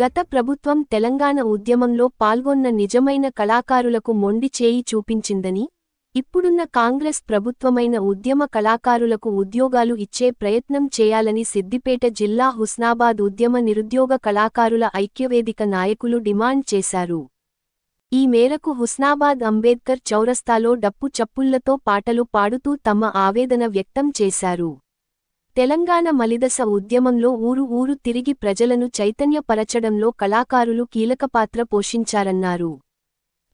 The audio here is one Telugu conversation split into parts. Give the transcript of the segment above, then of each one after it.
గత ప్రభుత్వం తెలంగాణ ఉద్యమంలో పాల్గొన్న నిజమైన కళాకారులకు మొండి చేయి చూపించిందని, ఇప్పుడున్న కాంగ్రెస్ ప్రభుత్వమైన ఉద్యమ కళాకారులకు ఉద్యోగాలు ఇచ్చే ప్రయత్నం చేయాలని సిద్దిపేట జిల్లా హుస్నాబాద్ ఉద్యమ నిరుద్యోగ కళాకారుల ఐక్యవేదిక నాయకులు డిమాండ్ చేశారు. ఈ మేరకు హుస్నాబాద్ అంబేద్కర్ చౌరస్తాలో డప్పు చప్పుళ్లతో పాటలు పాడుతూ తమ ఆవేదన వ్యక్తం చేశారు. తెలంగాణ మలిదశ ఉద్యమంలో ఊరు ఊరు తిరిగి ప్రజలను చైతన్యపరచడంలో కళాకారులు కీలకపాత్ర పోషించారన్నారు.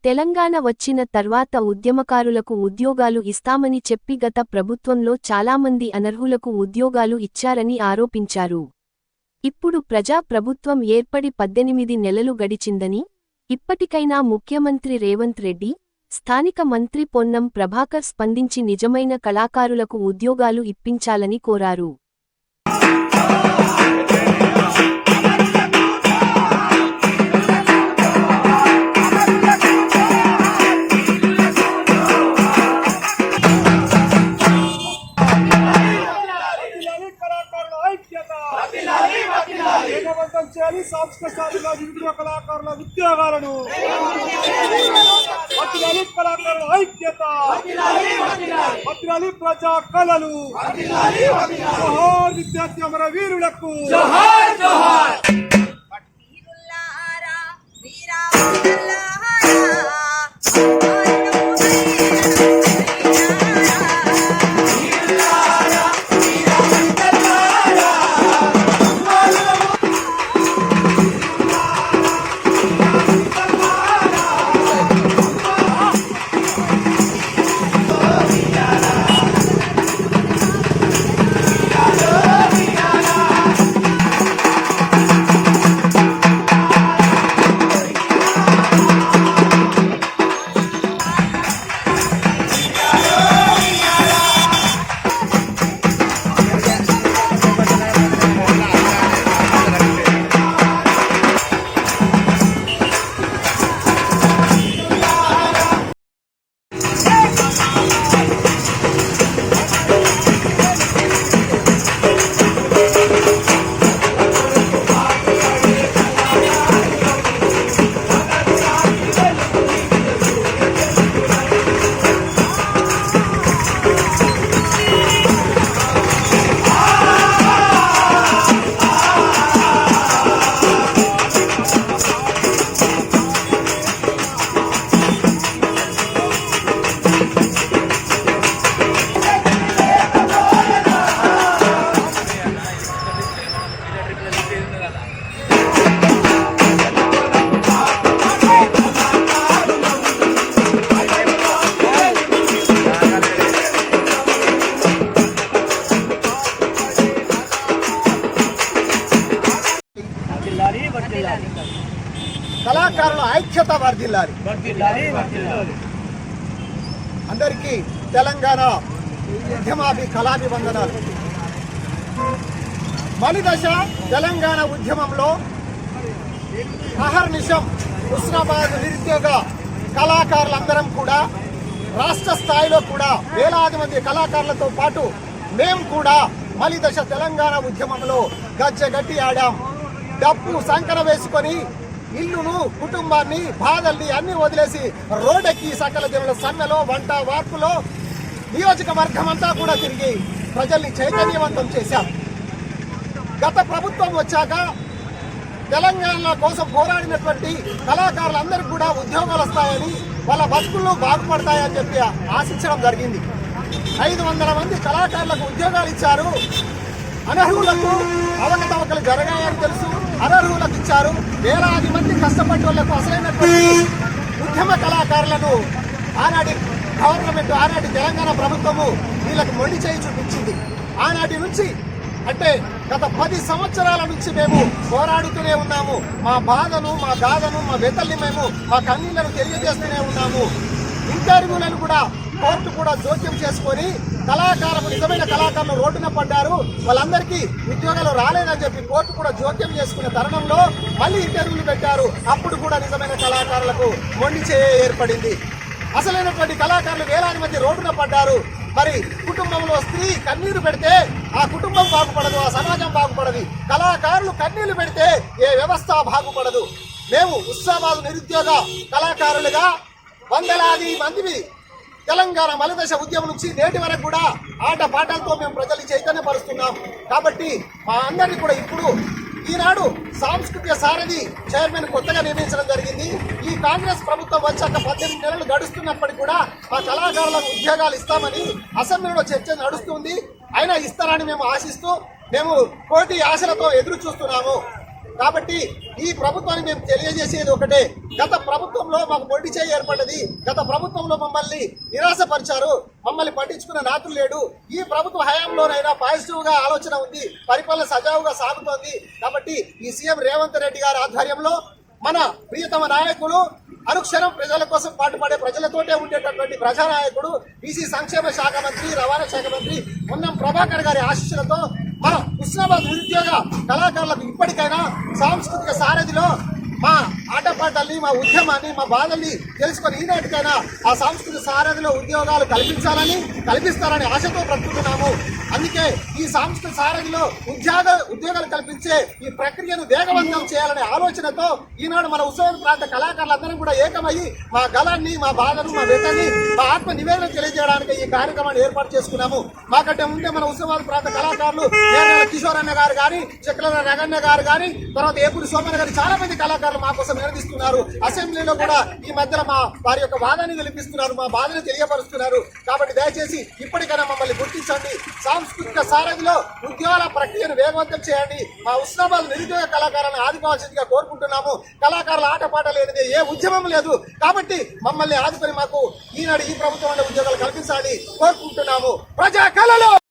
తెలంగాణ వచ్చిన తర్వాత ఉద్యమకారులకు ఉద్యోగాలు ఇస్తామని చెప్పి గత ప్రభుత్వంలో చాలామంది అనర్హులకు ఉద్యోగాలు ఇచ్చారని ఆరోపించారు. ఇప్పుడు ప్రజా ప్రభుత్వం ఏర్పడి 18 నెలలు గడిచిందని, ఇప్పటికైనా ముఖ్యమంత్రి రేవంత్ రెడ్డి, స్థానిక మంత్రి పొన్నం ప్రభాకర్ స్పందించి నిజమైన కళాకారులకు ఉద్యోగాలు ఇప్పించాలని కోరారు. సాంస్కృతిక కళాకారుల ఉద్యోగాలను కళాకారుల ఐక్యత, ప్రజా కళలు, జోహార్ విద్యార్థి అమర వీరులకు. కళాకారుల ఐక్యత వర్ధిల్లాలి. అందరికీ తెలంగాణ కళాభివందనాలు. మలిదశ తెలంగాణ ఉద్యమంలో అహర్నిశం హుస్నాబాద్ నిరుద్యోగ కళాకారులందరం కూడా రాష్ట్ర స్థాయిలో కూడా వేలాది మంది కళాకారులతో పాటు మేము కూడా మలిదశ తెలంగాణ ఉద్యమంలో గజ్జెగట్టి ఆడాం. డప్పు సంకన వేసుకొని ఇల్లును, కుటుంబాన్ని, బాధల్ని అన్ని వదిలేసి రోడ్డెక్కి సకల జనుల సమ్మెలో, వంట వార్పులో నియోజకవర్గం అంతా కూడా తిరిగి ప్రజల్ని చైతన్యవంతం చేశాం. గత ప్రభుత్వం వచ్చాక తెలంగాణ కోసం పోరాడినటువంటి కళాకారులందరికీ కూడా ఉద్యోగాలు వస్తాయని, వాళ్ళ బతుకులు బాగుపడతాయని చెప్పి ఆశించడం జరిగింది. 500 మంది కళాకారులకు ఉద్యోగాలు ఇచ్చారు. అనర్హులకు అవకతవకలు జరగాయని తెలుసు, అనర్హులకు ఇచ్చారు. వేలాది మంది కష్టపడ్డ వాళ్లకు అసలైనటువంటి ఉద్యమ కళాకారులను ఆనాటి గవర్నమెంట్, ఆనాటి తెలంగాణ ప్రభుత్వము వీళ్ళకు మొండి చేయి చూపించింది. ఆనాటి నుంచి అంటే గత 10 సంవత్సరాల నుంచి మేము పోరాడుతూనే ఉన్నాము. మా బాధను, మా గాథను, మా వెతల్ని మేము మా కన్నీళ్లను తెలియజేస్తూనే ఉన్నాము. ఇంటర్వ్యూలను కూడా కోర్టు కూడా జోక్యం చేసుకొని నిజమైన కళాకారులు రోడ్డున పడ్డారు, వాళ్ళందరికీ ఉద్యోగాలు రాలేదని చెప్పి కోర్టు కూడా జోక్యం చేసుకునే తరుణంలో మళ్ళీ ఇంటర్వ్యూలు పెట్టారు. అప్పుడు కూడా నిజమైన కళాకారులకు మొండి చేయ ఏర్పడింది. అసలైనటువంటి కళాకారులు వేలాది మంది రోడ్డున పడ్డారు. మరి కుటుంబంలో స్త్రీ కన్నీరు పెడితే ఆ కుటుంబం బాగుపడదు, ఆ సమాజం బాగుపడదు. కళాకారులు కన్నీళ్లు పెడితే ఏ వ్యవస్థ బాగుపడదు. మేము హుస్నాబాద్ నిరుద్యోగ కళాకారులుగా వందలాది మందివి తెలంగాణ మలిదశ ఉద్యమం నుంచి నేటి వరకు కూడా ఆట పాటలతో మేము ప్రజల్ని చైతన్యపరుస్తున్నాం. కాబట్టి మా అందరినీ కూడా ఇప్పుడు ఈనాడు సాంస్కృతిక సారథి చైర్మన్ కొత్తగా నియమించడం జరిగింది. ఈ కాంగ్రెస్ ప్రభుత్వం వచ్చాక 18 నెలలు గడుస్తున్నప్పటికీ కూడా మా కళాకారులకు ఉద్యోగాలు ఇస్తామని అసెంబ్లీలో చర్చ నడుస్తుంది. అయినా ఇస్తారని మేము ఆశిస్తూ మేము కోటి ఆశలతో ఎదురు చూస్తున్నాము. కాబట్టి ఈ ప్రభుత్వాన్ని మేము తెలియజేసేది ఒకటే, గత ప్రభుత్వంలో మాకు మొండి చేయి ఏర్పడ్డది. గత ప్రభుత్వంలో మమ్మల్ని నిరాశపరిచారు, మమ్మల్ని పట్టించుకున్న నాతులు లేడు. ఈ ప్రభుత్వ హయాంలోనైనా పాజిటివ్ గా ఆలోచన ఉంది, పరిపాలన సజావుగా సాగుతోంది. కాబట్టి ఈ సీఎం రేవంత్ రెడ్డి గారి ఆధ్వర్యంలో మన ప్రియతమ నాయకుడు, అనుక్షణం ప్రజల కోసం పాటుపడే, ప్రజలతోటే ఉండేటటువంటి ప్రజానాయకుడు, బీసీ సంక్షేమ శాఖ మంత్రి, రవాణా శాఖ మంత్రి పొన్నం ప్రభాకర్ గారి ఆశీస్సులతో మన హుస్నాబాద్ నిరుద్యోగ కళాకారులకు ఇప్పటికైనా సాంస్కృతిక సారథిలో మా ఆటపాటల్ని, మా ఉద్యమాన్ని, మా బాధల్ని తెలుసుకొని ఈనాటికైనా ఆ సాంస్కృతిక సారథిలో ఉద్యోగాలు కల్పిస్తారని ఆశతో బ్రతుకుతున్నాము. అందుకే ఈ సాంస్కృతిక సారథిలో ఉద్యోగాలు కల్పించే ఈ ప్రక్రియను వేగవంతం చేయాలనే ఆలోచనతో ఈనాడు మన హుస్నాబాద్ ప్రాంత కళాకారులందరం కూడా ఏకమయ్యి మా గలాన్ని, మా బాధను, మా వ్యతని, మా ఆత్మ నివేదన తెలియజేయడానికి ఈ కార్యక్రమాన్ని ఏర్పాటు చేసుకున్నాము. మాకంటే ముందే మన హుస్నాబాద్ ప్రాంత కళాకారులు కిషోర్ అన్న గారు కానీ, చక్రల రగన్న గారు కానీ, తర్వాత ఏపూరి సోమన్న గారు, చాలా మంది కళాకారులు మా కోసం నిలదీస్తున్నారు. అసెంబ్లీలో కూడా ఈ మధ్యలో వారి యొక్క వాదాన్ని వినిపిస్తున్నారు, మా బాధను తెలియపరుస్తున్నారు. కాబట్టి దయచేసి ఇప్పటికైనా మమ్మల్ని గుర్తించండి. సాంస్కృతిక సారథిలో ఉద్యోగాల ప్రక్రియను వేగవంతం చేయండి. మా హుస్నాబాద్ నిరుద్యోగ కళాకారులను ఆదుకోవాల్సిందిగా కోరుకుంటున్నాము. కళాకారుల ఆటపాట లేనిదే ఏ ఉద్యమం లేదు. కాబట్టి మమ్మల్ని ఆదుకొని మాకు ఈనాడు ఈ ప్రభుత్వం ఉద్యోగాలు కల్పించాలని కోరుకుంటున్నాము. ప్రజా కళలో